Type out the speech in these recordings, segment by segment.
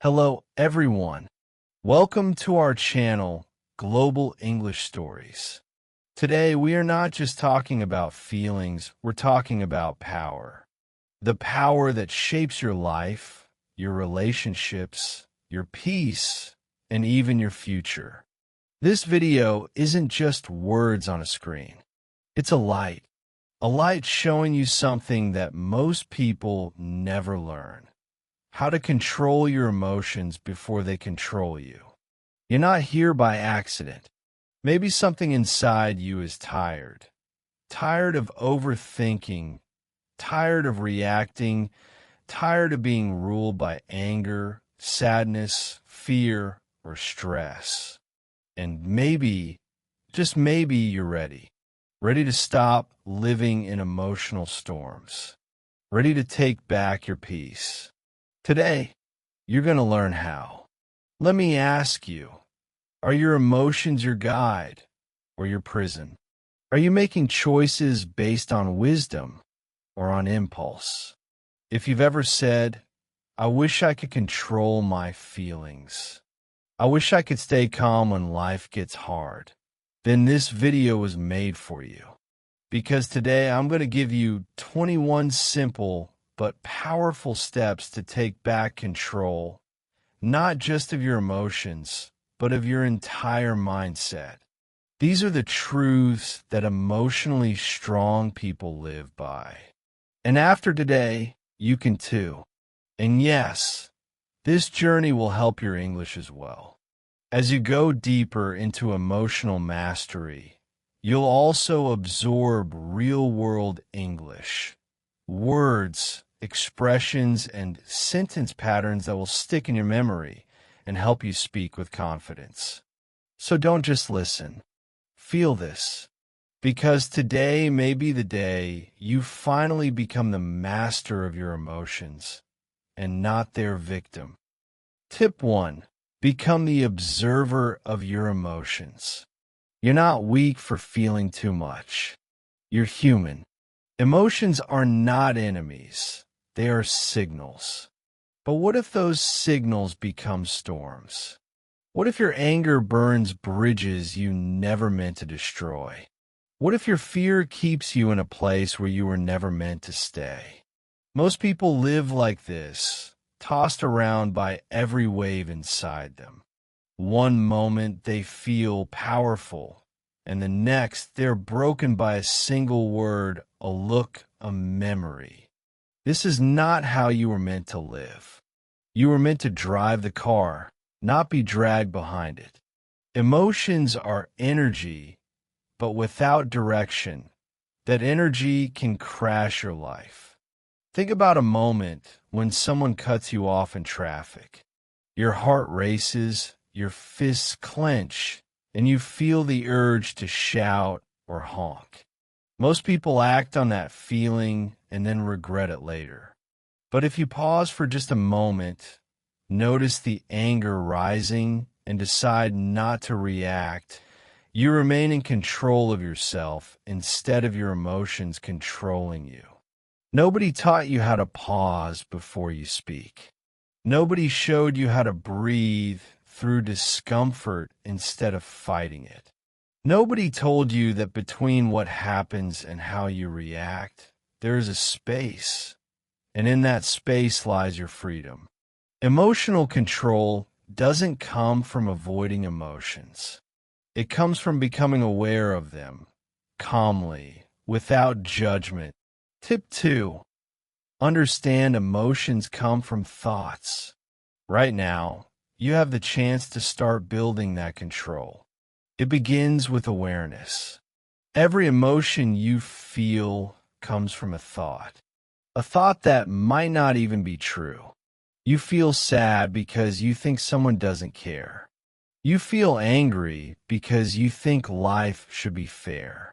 Hello, everyone. Welcome to our channel, Global English Stories. Today, we are not just talking about feelings, we're talking about power. The power that shapes your life, your relationships, your peace, and even your future. This video isn't just words on a screen. It's a light showing you something that most people never learn. How to control your emotions before they control you. You're not here by accident. Maybe something inside you is tired. Tired of overthinking. Tired of reacting. Tired of being ruled by anger, sadness, fear, or stress. And maybe, just maybe, you're ready. Ready to stop living in emotional storms. Ready to take back your peace. Today, you're going to learn how. Let me ask you, are your emotions your guide or your prison? Are you making choices based on wisdom or on impulse? If you've ever said, I wish I could control my feelings. I wish I could stay calm when life gets hard. Then this video was made for you. Because today I'm going to give you 21 simple but powerful steps to take back control, not just of your emotions, but of your entire mindset. These are the truths that emotionally strong people live by. And after today, you can too. And yes, this journey will help your English as well. As you go deeper into emotional mastery, you'll also absorb real-world English. Words, expressions, and sentence patterns that will stick in your memory and help you speak with confidence. So don't just listen. Feel this. Because today may be the day you finally become the master of your emotions and not their victim. Tip 1. Become the observer of your emotions. You're not weak for feeling too much. You're human. Emotions are not enemies. They are signals. But what if those signals become storms? What if your anger burns bridges you never meant to destroy? What if your fear keeps you in a place where you were never meant to stay? Most people live like this, tossed around by every wave inside them. One moment they feel powerful, and the next they're broken by a single word, a look, a memory. This is not how you were meant to live. You were meant to drive the car, not be dragged behind it. Emotions are energy, but without direction, that energy can crash your life. Think about a moment when someone cuts you off in traffic. Your heart races, your fists clench, and you feel the urge to shout or honk. Most people act on that feeling and then regret it later. But if you pause for just a moment, notice the anger rising, and decide not to react, you remain in control of yourself instead of your emotions controlling you. Nobody taught you how to pause before you speak. Nobody showed you how to breathe through discomfort instead of fighting it. Nobody told you that between what happens and how you react, there is a space, and in that space lies your freedom. Emotional control doesn't come from avoiding emotions. It comes from becoming aware of them, calmly, without judgment. Tip 2. Understand emotions come from thoughts. Right now, you have the chance to start building that control. It begins with awareness. Every emotion you feel comes from a thought that might not even be true. You feel sad because you think someone doesn't care. You feel angry because you think life should be fair.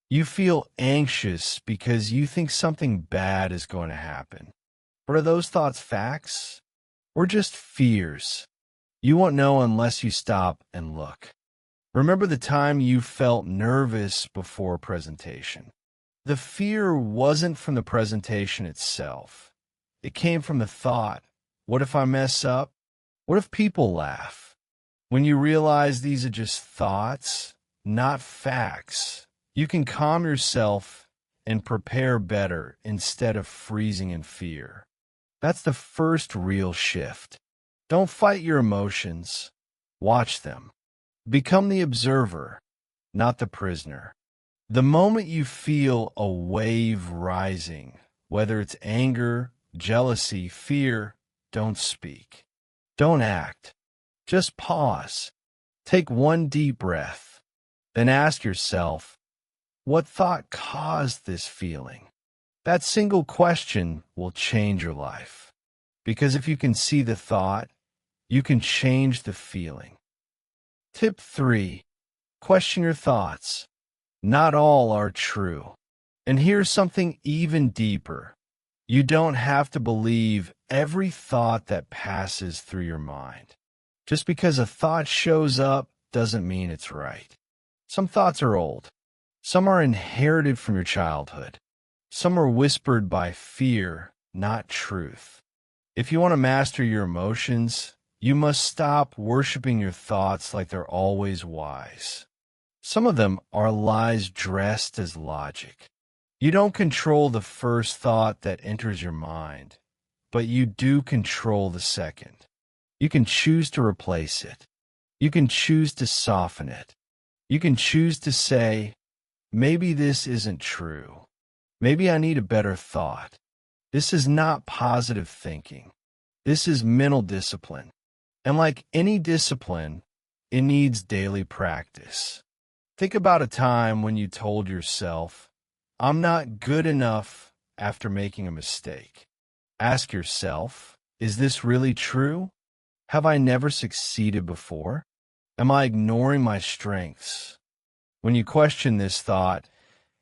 You feel anxious because you think something bad is going to happen. But are those thoughts facts or just fears? You won't know unless you stop and look. Remember the time you felt nervous before a presentation. The fear wasn't from the presentation itself. It came from the thought, what if I mess up? What if people laugh? When you realize these are just thoughts, not facts, you can calm yourself and prepare better instead of freezing in fear. That's the first real shift. Don't fight your emotions. Watch them. Become the observer, not the prisoner. The moment you feel a wave rising, whether it's anger, jealousy, fear, don't speak. Don't act. Just pause. Take one deep breath. Then ask yourself, what thought caused this feeling? That single question will change your life. Because if you can see the thought, you can change the feeling. Tip 3. Question your thoughts. Not all are true. And here's something even deeper. You don't have to believe every thought that passes through your mind. Just because a thought shows up doesn't mean it's right. Some thoughts are old. Some are inherited from your childhood. Some are whispered by fear, not truth. If you want to master your emotions, you must stop worshiping your thoughts like they're always wise. Some of them are lies dressed as logic. You don't control the first thought that enters your mind, but you do control the second. You can choose to replace it. You can choose to soften it. You can choose to say, maybe this isn't true. Maybe I need a better thought. This is not positive thinking. This is mental discipline. And like any discipline, it needs daily practice. Think about a time when you told yourself, I'm not good enough after making a mistake. Ask yourself, is this really true? Have I never succeeded before? Am I ignoring my strengths? When you question this thought,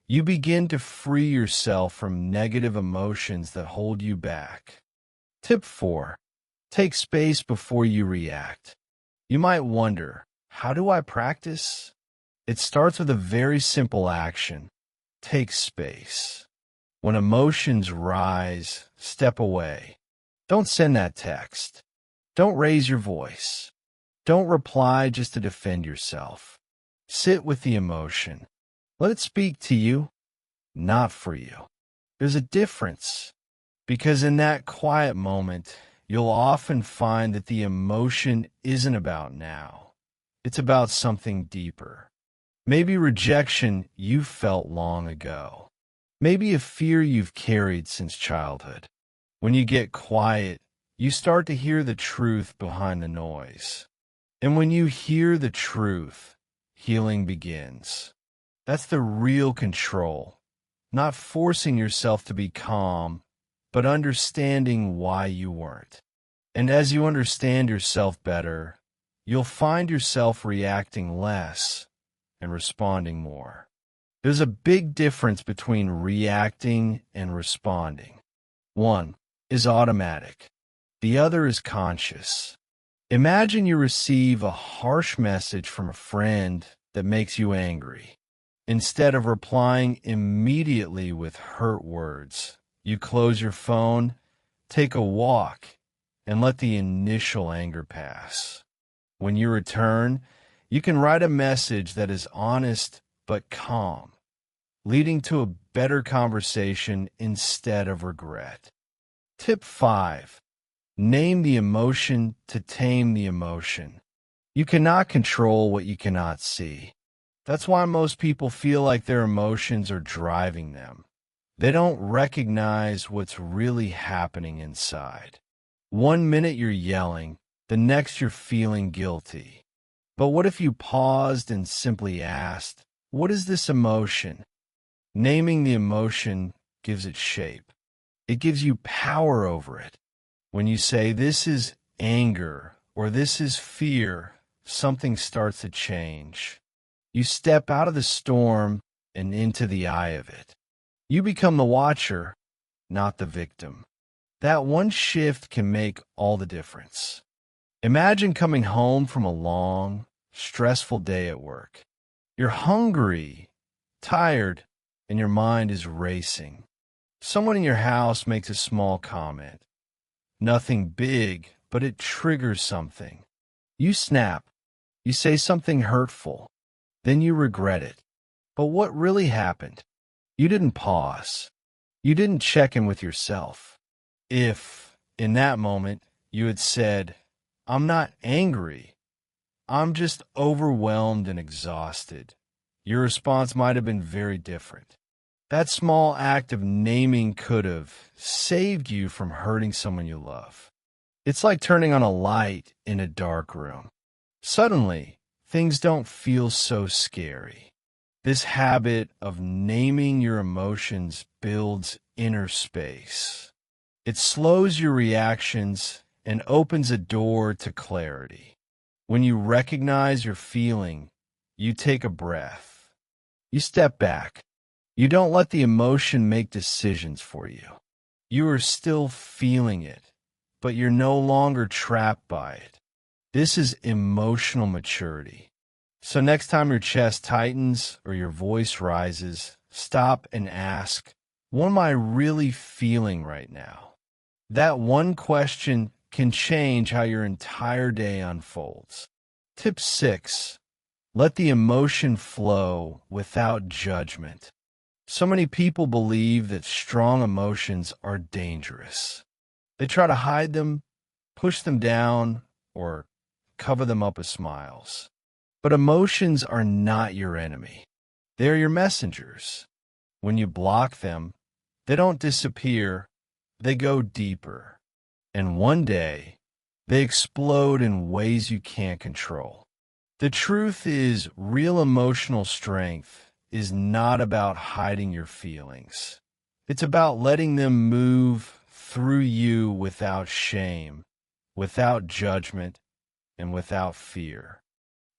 you begin to free yourself from negative emotions that hold you back. Tip 4. Take space before you react. You might wonder, how do I practice? It starts with a very simple action. Take space. When emotions rise, step away. Don't send that text. Don't raise your voice. Don't reply just to defend yourself. Sit with the emotion. Let it speak to you, not for you. There's a difference, because in that quiet moment, you'll often find that the emotion isn't about now. It's about something deeper. Maybe rejection you felt long ago. Maybe a fear you've carried since childhood. When you get quiet, you start to hear the truth behind the noise. And when you hear the truth, healing begins. That's the real control. Not forcing yourself to be calm, but understanding why you weren't. And as you understand yourself better, you'll find yourself reacting less and responding more. There's a big difference between reacting and responding. One is automatic. The other is conscious. Imagine you receive a harsh message from a friend that makes you angry. Instead of replying immediately with hurt words, you close your phone, take a walk, and let the initial anger pass. When you return, you can write a message that is honest but calm, leading to a better conversation instead of regret. Tip 5. Name the emotion to tame the emotion. You cannot control what you cannot see. That's why most people feel like their emotions are driving them. They don't recognize what's really happening inside. One minute you're yelling, the next you're feeling guilty. But what if you paused and simply asked, what is this emotion? Naming the emotion gives it shape. It gives you power over it. When you say, this is anger or this is fear, something starts to change. You step out of the storm and into the eye of it. You become the watcher, not the victim. That one shift can make all the difference. Imagine coming home from a long, stressful day at work. You're hungry, tired, and your mind is racing. Someone in your house makes a small comment. Nothing big, but it triggers something. You snap. You say something hurtful. Then you regret it. But what really happened? You didn't pause. You didn't check in with yourself. If, in that moment, you had said, "I'm not angry. I'm just overwhelmed and exhausted," your response might have been very different. That small act of naming could have saved you from hurting someone you love. It's like turning on a light in a dark room. Suddenly, things don't feel so scary. This habit of naming your emotions builds inner space. It slows your reactions and opens a door to clarity. When you recognize your feeling, you take a breath. You step back. You don't let the emotion make decisions for you. You are still feeling it, but you're no longer trapped by it. This is emotional maturity. So next time your chest tightens or your voice rises, stop and ask, "What am I really feeling right now?" That one question can change how your entire day unfolds. Tip 6. Let the emotion flow without judgment. So many people believe that strong emotions are dangerous. They try to hide them, push them down, or cover them up with smiles. But emotions are not your enemy. They're your messengers. When you block them, they don't disappear, they go deeper. And one day, they explode in ways you can't control. The truth is, real emotional strength is not about hiding your feelings. It's about letting them move through you without shame, without judgment, and without fear.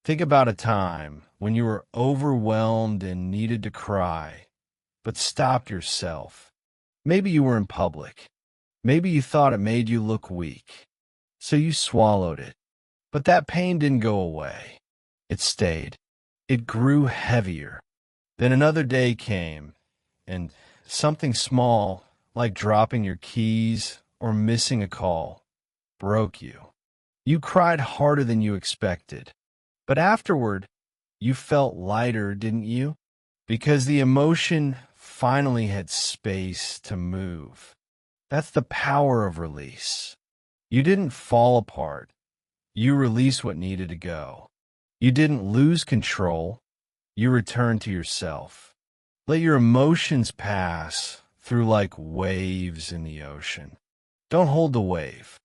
Think about a time when you were overwhelmed and needed to cry, but stopped yourself. Maybe you were in public. Maybe you thought it made you look weak. So you swallowed it. But that pain didn't go away. It stayed. It grew heavier. Then another day came, and something small, like dropping your keys or missing a call, broke you. You cried harder than you expected. But afterward, you felt lighter, didn't you? Because the emotion finally had space to move. That's the power of release. You didn't fall apart. You released what needed to go. You didn't lose control. You returned to yourself. Let your emotions pass through like waves in the ocean. Don't hold the wave.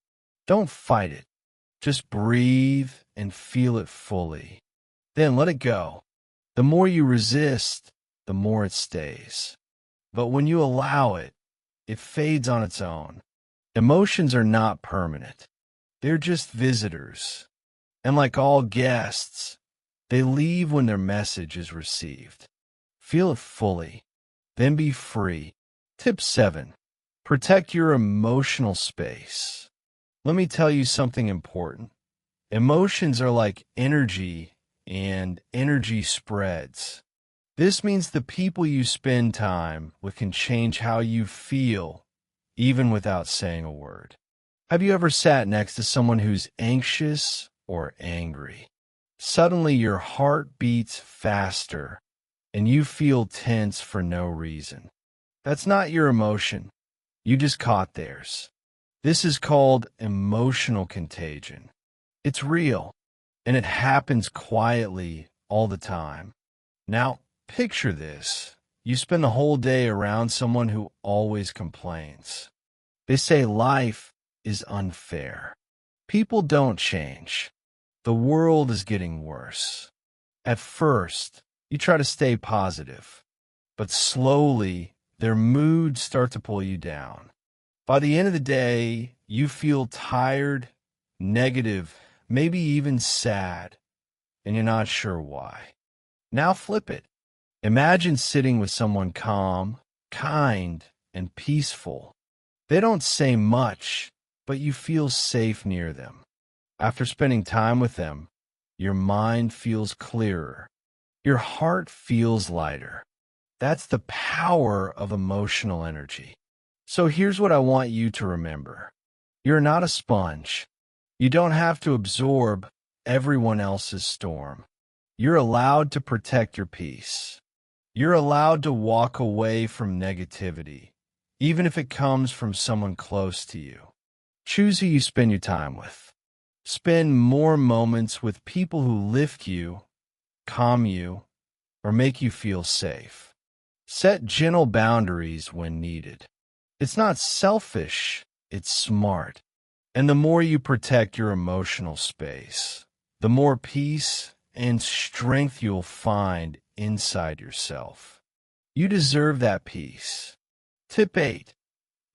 Don't fight it. Just breathe and feel it fully. Then let it go. The more you resist, the more it stays. But when you allow it, it fades on its own. Emotions are not permanent. They're just visitors. And like all guests, they leave when their message is received. Feel it fully, then be free. Tip 7. Protect your emotional space. Let me tell you something important. Emotions are like energy, and energy spreads. This means the people you spend time with can change how you feel, even without saying a word. Have you ever sat next to someone who's anxious or angry? Suddenly your heart beats faster, and you feel tense for no reason. That's not your emotion. You just caught theirs. This is called emotional contagion. It's real, and it happens quietly all the time. Now, picture this. You spend the whole day around someone who always complains. They say life is unfair. People don't change. The world is getting worse. At first, you try to stay positive, but slowly their moods start to pull you down. By the end of the day, you feel tired, negative, maybe even sad, and you're not sure why. Now flip it. Imagine sitting with someone calm, kind, and peaceful. They don't say much, but you feel safe near them. After spending time with them, your mind feels clearer. Your heart feels lighter. That's the power of emotional energy. So here's what I want you to remember. You're not a sponge. You don't have to absorb everyone else's storm. You're allowed to protect your peace. You're allowed to walk away from negativity, even if it comes from someone close to you. Choose who you spend your time with. Spend more moments with people who lift you, calm you, or make you feel safe. Set gentle boundaries when needed. It's not selfish, it's smart. And the more you protect your emotional space, the more peace and strength you'll find inside yourself. You deserve that peace. Tip 8.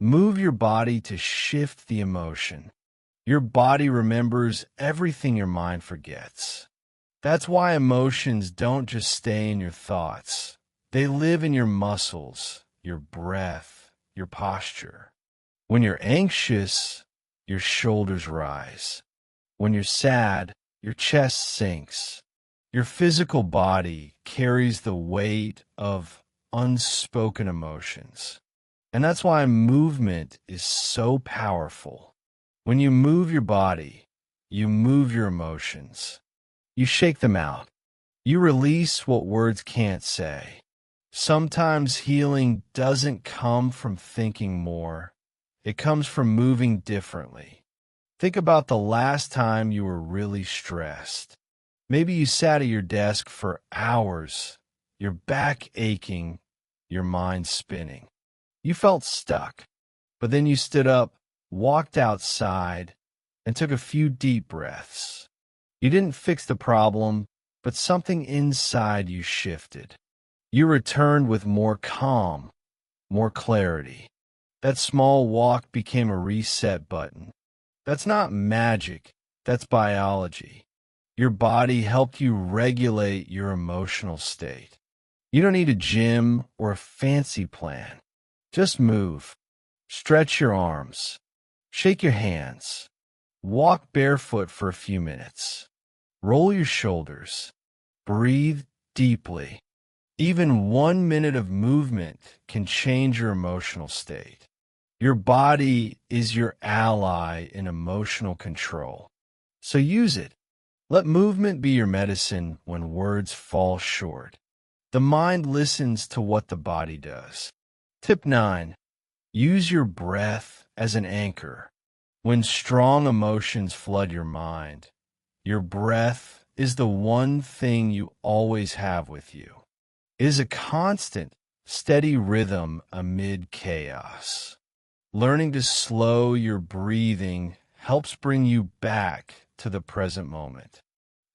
Move your body to shift the emotion. Your body remembers everything your mind forgets. That's why emotions don't just stay in your thoughts. They live in your muscles, your breath, your posture. When you're anxious, your shoulders rise. When you're sad, your chest sinks. Your physical body carries the weight of unspoken emotions. And that's why movement is so powerful. When you move your body, you move your emotions. You shake them out. You release what words can't say. Sometimes healing doesn't come from thinking more. It comes from moving differently. Think about the last time you were really stressed. Maybe you sat at your desk for hours, your back aching, your mind spinning. You felt stuck, but then you stood up, walked outside, and took a few deep breaths. You didn't fix the problem, but something inside you shifted. You returned with more calm, more clarity. That small walk became a reset button. That's not magic, that's biology. Your body helped you regulate your emotional state. You don't need a gym or a fancy plan. Just move. Stretch your arms. Shake your hands. Walk barefoot for a few minutes. Roll your shoulders. Breathe deeply. Even 1 minute of movement can change your emotional state. Your body is your ally in emotional control. So use it. Let movement be your medicine when words fall short. The mind listens to what the body does. Tip 9. Use your breath as an anchor. When strong emotions flood your mind, your breath is the one thing you always have with you. It is a constant, steady rhythm amid chaos. Learning to slow your breathing helps bring you back to the present moment.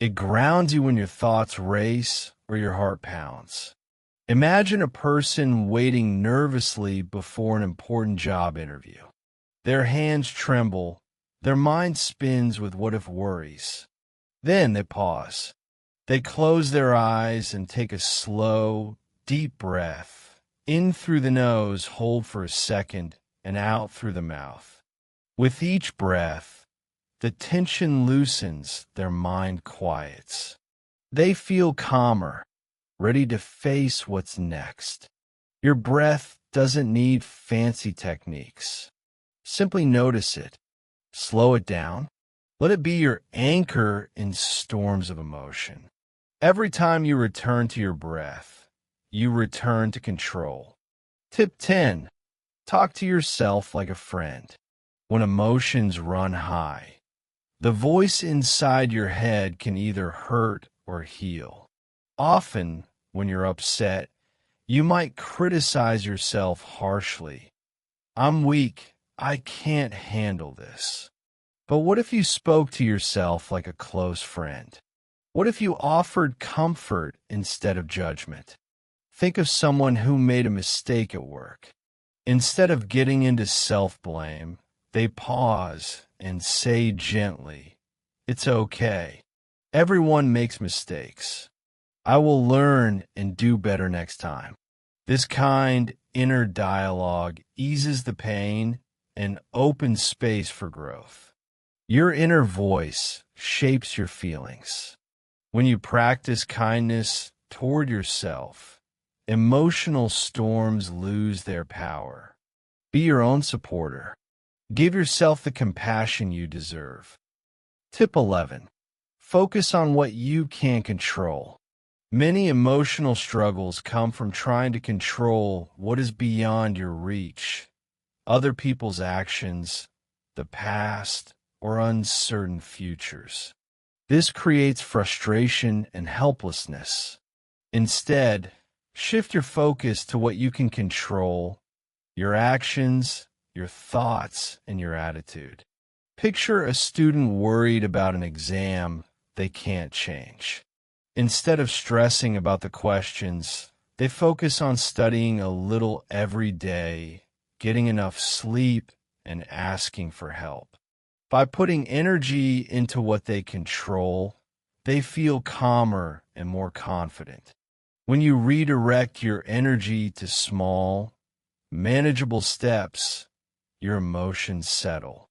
It grounds you when your thoughts race or your heart pounds. Imagine a person waiting nervously before an important job interview. Their hands tremble, their mind spins with what-if worries. Then they pause. They close their eyes and take a slow, deep breath. In through the nose, hold for a second, and out through the mouth. With each breath, the tension loosens, their mind quiets. They feel calmer, ready to face what's next. Your breath doesn't need fancy techniques. Simply notice it. Slow it down. Let it be your anchor in storms of emotion. Every time you return to your breath, you return to control. Tip 10. Talk to yourself like a friend. When emotions run high, the voice inside your head can either hurt or heal. Often, when you're upset, you might criticize yourself harshly. I'm weak. I can't handle this. But what if you spoke to yourself like a close friend? What if you offered comfort instead of judgment? Think of someone who made a mistake at work. Instead of getting into self-blame, they pause and say gently, "It's okay. Everyone makes mistakes. I will learn and do better next time." This kind inner dialogue eases the pain and opens space for growth. Your inner voice shapes your feelings. When you practice kindness toward yourself, emotional storms lose their power. Be your own supporter. Give yourself the compassion you deserve. Tip 11. Focus on what you can control. Many emotional struggles come from trying to control what is beyond your reach, other people's actions, the past, or uncertain futures. This creates frustration and helplessness. Instead, shift your focus to what you can control: your actions, your thoughts, and your attitude. Picture a student worried about an exam they can't change. Instead of stressing about the questions, they focus on studying a little every day, getting enough sleep, and asking for help. By putting energy into what they control, they feel calmer and more confident. When you redirect your energy to small, manageable steps, your emotions settle.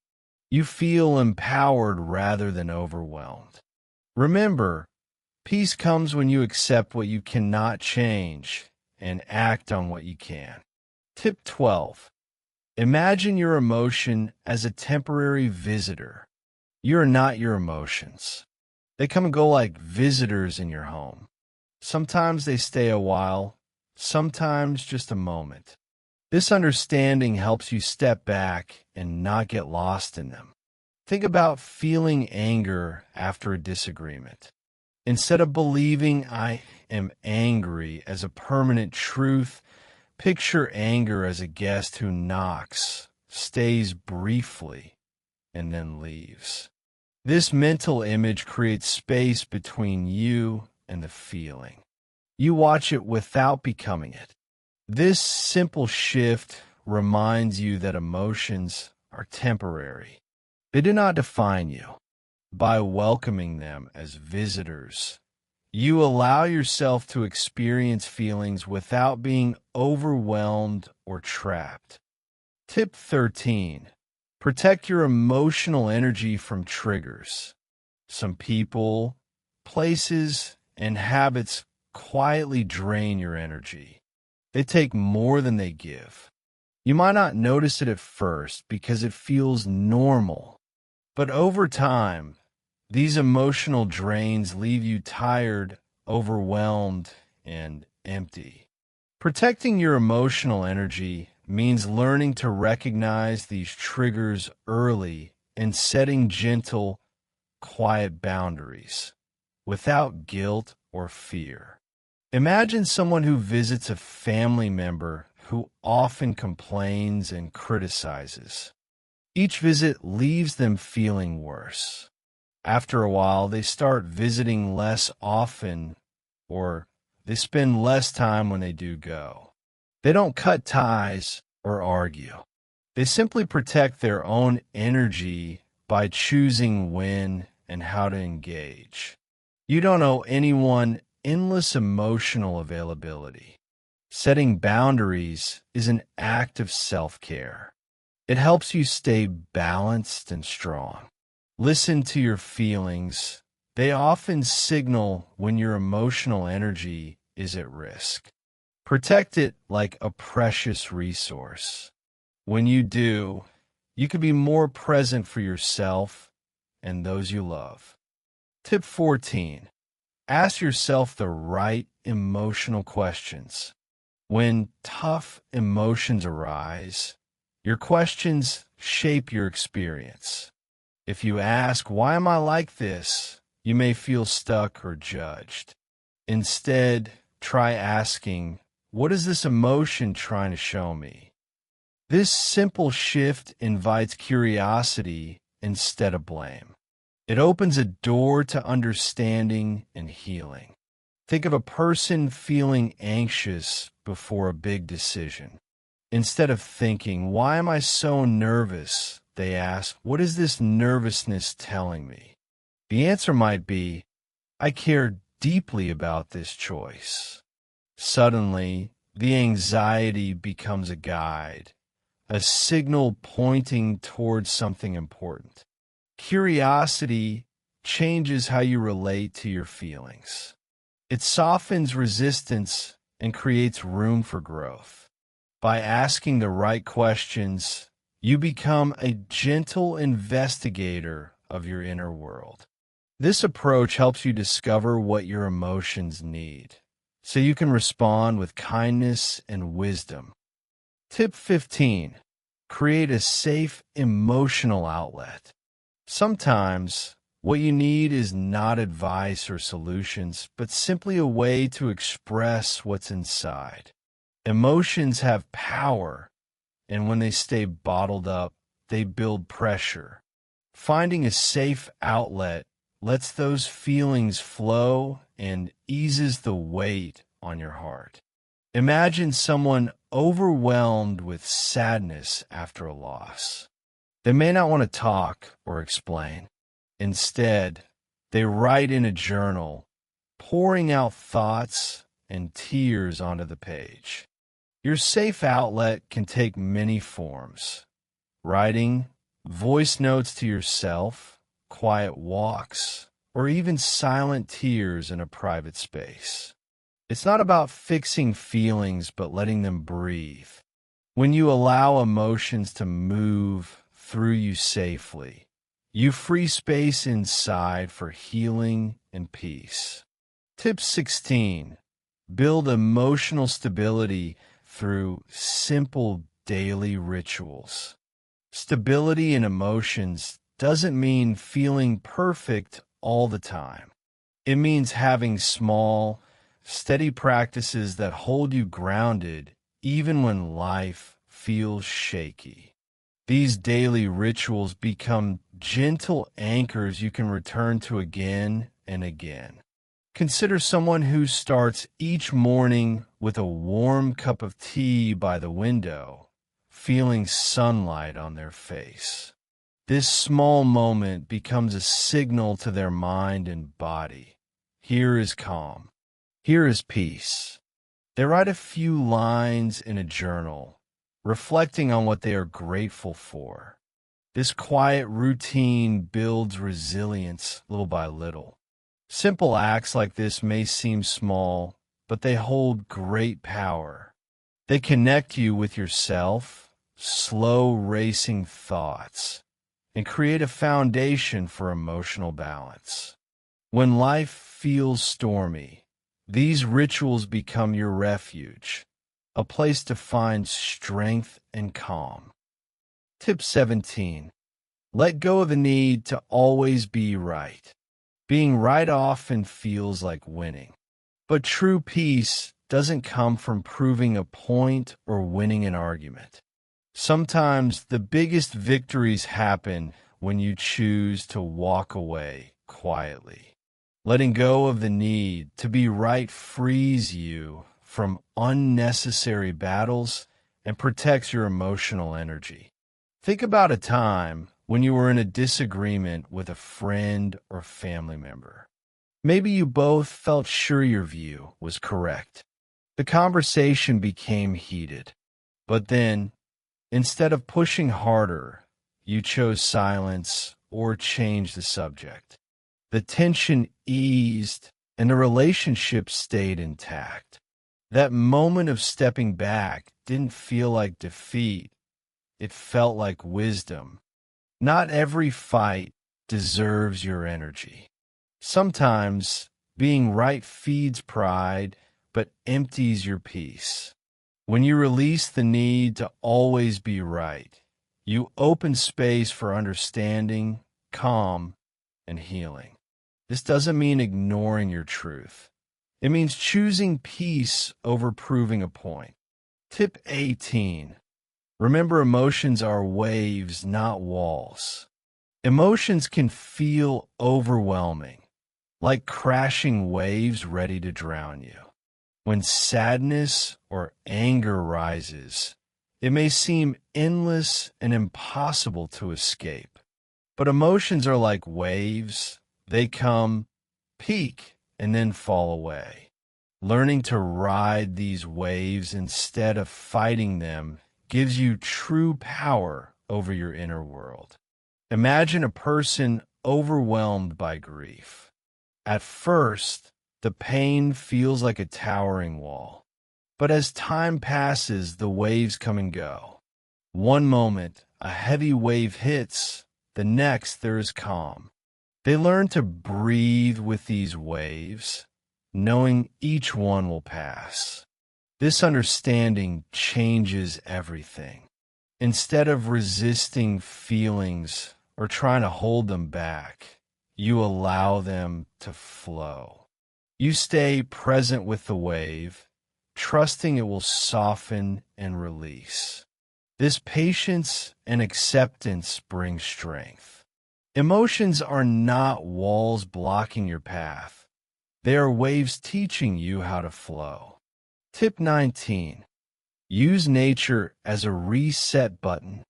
You feel empowered rather than overwhelmed. Remember, peace comes when you accept what you cannot change and act on what you can. Tip 12. Imagine your emotion as a temporary visitor. You are not your emotions. They come and go like visitors in your home. Sometimes they stay a while, sometimes just a moment. This understanding helps you step back and not get lost in them. Think about feeling anger after a disagreement. Instead of believing "I am angry" as a permanent truth, picture anger as a guest who knocks, stays briefly, and then leaves. This mental image creates space between you and the feeling. You watch it without becoming it. This simple shift reminds you that emotions are temporary. They do not define you. By welcoming them as visitors, you allow yourself to experience feelings without being overwhelmed or trapped. Tip 13. Protect your emotional energy from triggers. Some people, places, and habits quietly drain your energy. They take more than they give. You might not notice it at first because it feels normal, but over time, these emotional drains leave you tired, overwhelmed, and empty. Protecting your emotional energy means learning to recognize these triggers early and setting gentle, quiet boundaries without guilt or fear. Imagine someone who visits a family member who often complains and criticizes. Each visit leaves them feeling worse. After a while, they start visiting less often, or they spend less time when they do go. They don't cut ties or argue. They simply protect their own energy by choosing when and how to engage. You don't owe anyone endless emotional availability. Setting boundaries is an act of self-care. It helps you stay balanced and strong. Listen to your feelings. They often signal when your emotional energy is at risk. Protect it like a precious resource. When you do, you can be more present for yourself and those you love. Tip 14. Ask yourself the right emotional questions. When tough emotions arise, your questions shape your experience. If you ask, "Why am I like this?" you may feel stuck or judged. Instead, try asking, "What is this emotion trying to show me?" This simple shift invites curiosity instead of blame. It opens a door to understanding and healing. Think of a person feeling anxious before a big decision. Instead of thinking, "Why am I so nervous?" they ask, "What is this nervousness telling me?" The answer might be, "I care deeply about this choice." Suddenly, the anxiety becomes a guide, a signal pointing towards something important. Curiosity changes how you relate to your feelings. It softens resistance and creates room for growth. By asking the right questions, you become a gentle investigator of your inner world. This approach helps you discover what your emotions need, so you can respond with kindness and wisdom. Tip 15. Create a safe emotional outlet. Sometimes, what you need is not advice or solutions, but simply a way to express what's inside. Emotions have power, and when they stay bottled up, they build pressure. Finding a safe outlet lets those feelings flow and eases the weight on your heart. Imagine someone overwhelmed with sadness after a loss. They may not want to talk or explain. Instead, they write in a journal, pouring out thoughts and tears onto the page. Your safe outlet can take many forms: writing, voice notes to yourself, quiet walks, or even silent tears in a private space. It's not about fixing feelings, but letting them breathe. When you allow emotions to move through you safely, you free space inside for healing and peace. Tip 16. Build emotional stability through simple daily rituals. Stability in emotions doesn't mean feeling perfect all the time. It means having small, steady practices that hold you grounded even when life feels shaky. These daily rituals become gentle anchors you can return to again and again. Consider someone who starts each morning with a warm cup of tea by the window, feeling sunlight on their face. This small moment becomes a signal to their mind and body. Here is calm. Here is peace. They write a few lines in a journal, reflecting on what they are grateful for. This quiet routine builds resilience little by little. Simple acts like this may seem small, but they hold great power. They connect you with yourself, slow racing thoughts, and create a foundation for emotional balance. When life feels stormy, these rituals become your refuge, a place to find strength and calm. Tip 17. Let go of the need to always be right. Being right often feels like winning. But true peace doesn't come from proving a point or winning an argument. Sometimes the biggest victories happen when you choose to walk away quietly. Letting go of the need to be right frees you from unnecessary battles and protects your emotional energy. Think about a time when you were in a disagreement with a friend or family member. Maybe you both felt sure your view was correct. The conversation became heated, but then, instead of pushing harder, you chose silence or changed the subject. The tension eased and the relationship stayed intact. That moment of stepping back didn't feel like defeat. It felt like wisdom. Not every fight deserves your energy. Sometimes being right feeds pride, but empties your peace. When you release the need to always be right, you open space for understanding, calm, and healing. This doesn't mean ignoring your truth. It means choosing peace over proving a point. Tip 18. Remember, emotions are waves, not walls. Emotions can feel overwhelming, like crashing waves ready to drown you. When sadness or anger rises, it may seem endless and impossible to escape. But emotions are like waves. They come, peak, and then fall away. Learning to ride these waves instead of fighting them gives you true power over your inner world. Imagine a person overwhelmed by grief. At first, the pain feels like a towering wall. But as time passes, the waves come and go. One moment, a heavy wave hits, The next, there is calm. They learn to breathe with these waves, knowing each one will pass. This understanding changes everything. Instead of resisting feelings or trying to hold them back, you allow them to flow. You stay present with the wave, trusting it will soften and release. This patience and acceptance bring strength. Emotions are not walls blocking your path. They are waves teaching you how to flow. Tip 19. Use nature as a reset button.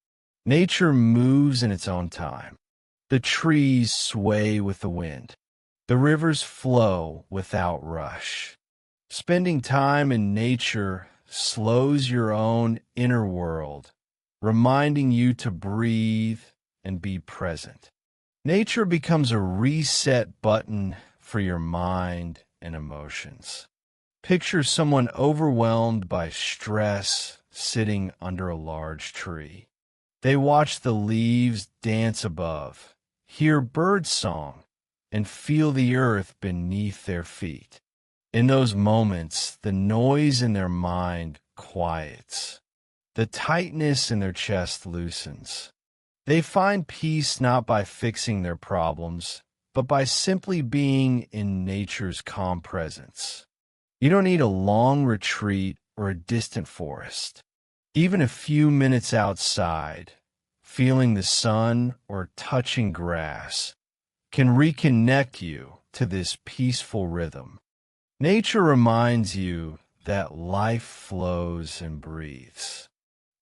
Nature moves in its own time. The trees sway with the wind. The rivers flow without rush. Spending time in nature slows your own inner world, reminding you to breathe and be present. Nature becomes a reset button for your mind and emotions. Picture someone overwhelmed by stress sitting under a large tree. They watch the leaves dance above, hear birdsong, and feel the earth beneath their feet. In those moments, the noise in their mind quiets. The tightness in their chest loosens. They find peace not by fixing their problems, but by simply being in nature's calm presence. You don't need a long retreat or a distant forest. Even a few minutes outside, feeling the sun or touching grass, can reconnect you to this peaceful rhythm. Nature reminds you that life flows and breathes.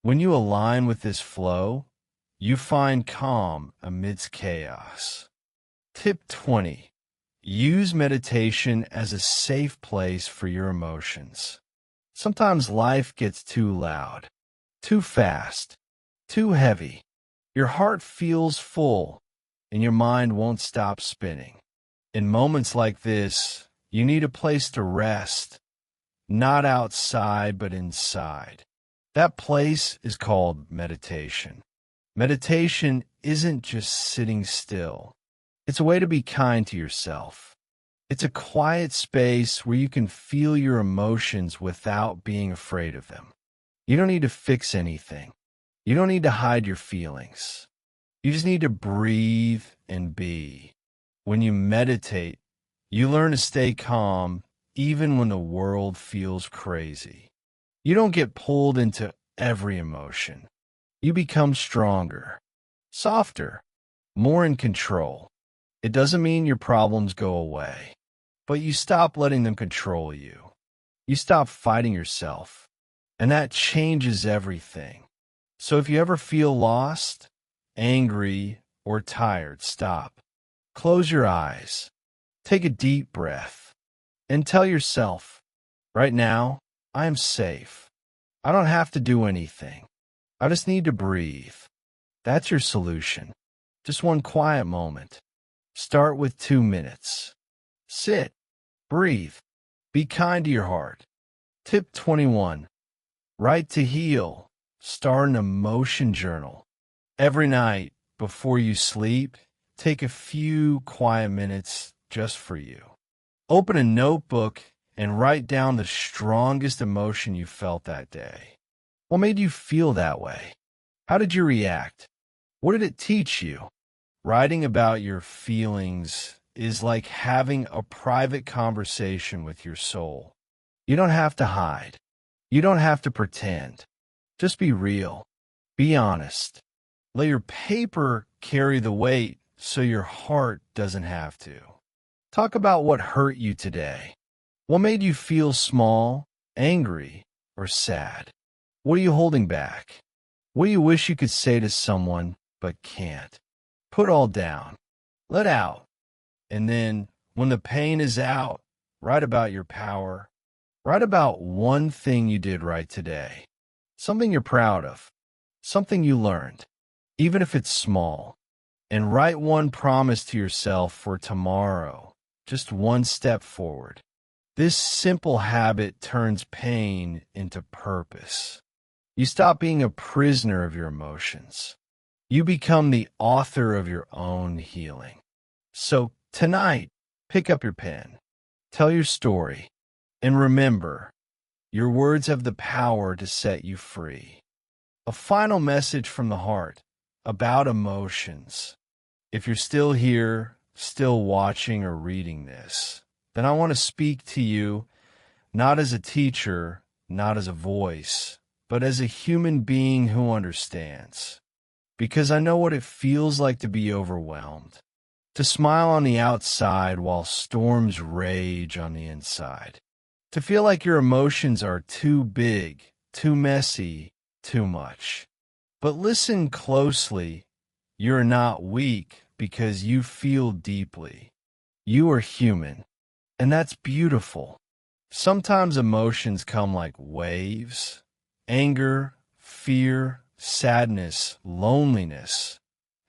When you align with this flow, you find calm amidst chaos. Tip 20. Use meditation as a safe place for your emotions. Sometimes life gets too loud, too fast, too heavy. Your heart feels full, and your mind won't stop spinning. In moments like this, you need a place to rest, not outside but inside. That place is called meditation. Meditation isn't just sitting still. It's a way to be kind to yourself. It's a quiet space where you can feel your emotions without being afraid of them. You don't need to fix anything. You don't need to hide your feelings. You just need to breathe and be. When you meditate, you learn to stay calm even when the world feels crazy. You don't get pulled into every emotion. You become stronger, softer, more in control. It doesn't mean your problems go away, but you stop letting them control you. You stop fighting yourself, and that changes everything. So if you ever feel lost, angry, or tired, stop. Close your eyes. Take a deep breath and tell yourself, right now, I am safe. I don't have to do anything. I just need to breathe. That's your solution. Just one quiet moment. Start with 2 minutes. Sit, breathe, be kind to your heart. Tip 21. Write to heal. Start an emotion journal. Every night before you sleep, take a few quiet minutes just for you. Open a notebook and write down the strongest emotion you felt that day. What made you feel that way? How did you react? What did it teach you? Writing about your feelings is like having a private conversation with your soul. You don't have to hide. You don't have to pretend. Just be real. Be honest. Let your paper carry the weight so your heart doesn't have to. Talk about what hurt you today. What made you feel small, angry, or sad? What are you holding back? What do you wish you could say to someone but can't? Put all down. Let out. And then, when the pain is out, write about your power. Write about one thing you did right today. Something you're proud of. Something you learned, even if it's small. And write one promise to yourself for tomorrow. Just one step forward. This simple habit turns pain into purpose. You stop being a prisoner of your emotions. You become the author of your own healing. So tonight, pick up your pen, tell your story, and remember, your words have the power to set you free. A final message from the heart about emotions. If you're still here, still watching or reading this, then I want to speak to you not as a teacher, not as a voice, but as a human being who understands. Because I know what it feels like to be overwhelmed, to smile on the outside while storms rage on the inside, to feel like your emotions are too big, too messy, too much. But listen closely. You're not weak because you feel deeply. You are human, and that's beautiful. Sometimes emotions come like waves: anger, fear, sadness, loneliness,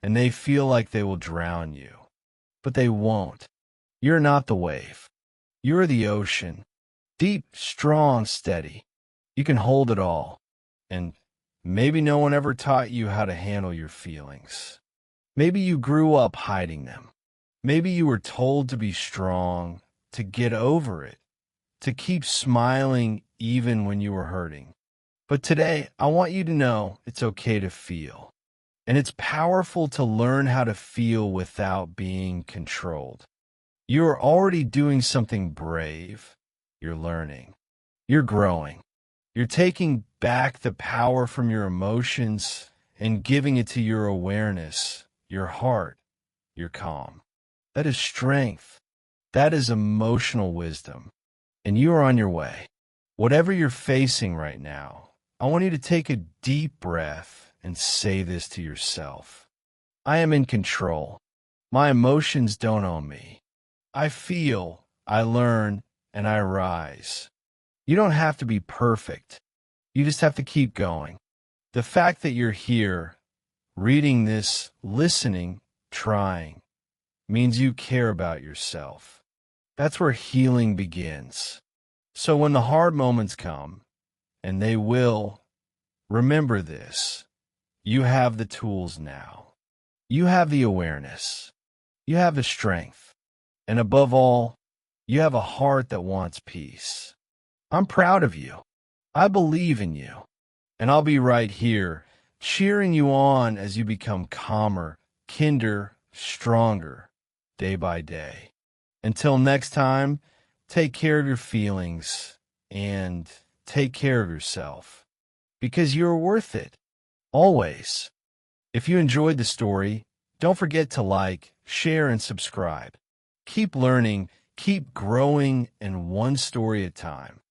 and they feel like they will drown you. But they won't. You're not the wave. You're the ocean. Deep, strong, steady. You can hold it all. And maybe no one ever taught you how to handle your feelings. Maybe you grew up hiding them. Maybe you were told to be strong, to get over it, to keep smiling even when you were hurting. But today, I want you to know it's okay to feel. And it's powerful to learn how to feel without being controlled. You are already doing something brave. You're learning. You're growing. You're taking back the power from your emotions and giving it to your awareness, your heart, your calm. That is strength. That is emotional wisdom. And you are on your way. Whatever you're facing right now, I want you to take a deep breath and say this to yourself. I am in control. My emotions don't own me. I feel, I learn, and I rise. You don't have to be perfect. You just have to keep going. The fact that you're here, reading this, listening, trying, means you care about yourself. That's where healing begins. So when the hard moments come, and they will, remember this. You have the tools now. You have the awareness. You have the strength. And above all, you have a heart that wants peace. I'm proud of you. I believe in you. And I'll be right here, cheering you on as you become calmer, kinder, stronger, day by day. Until next time, take care of your feelings and take care of yourself. Because you're worth it. Always. If you enjoyed the story, don't forget to like, share, and subscribe. Keep learning, keep growing, and one story at a time.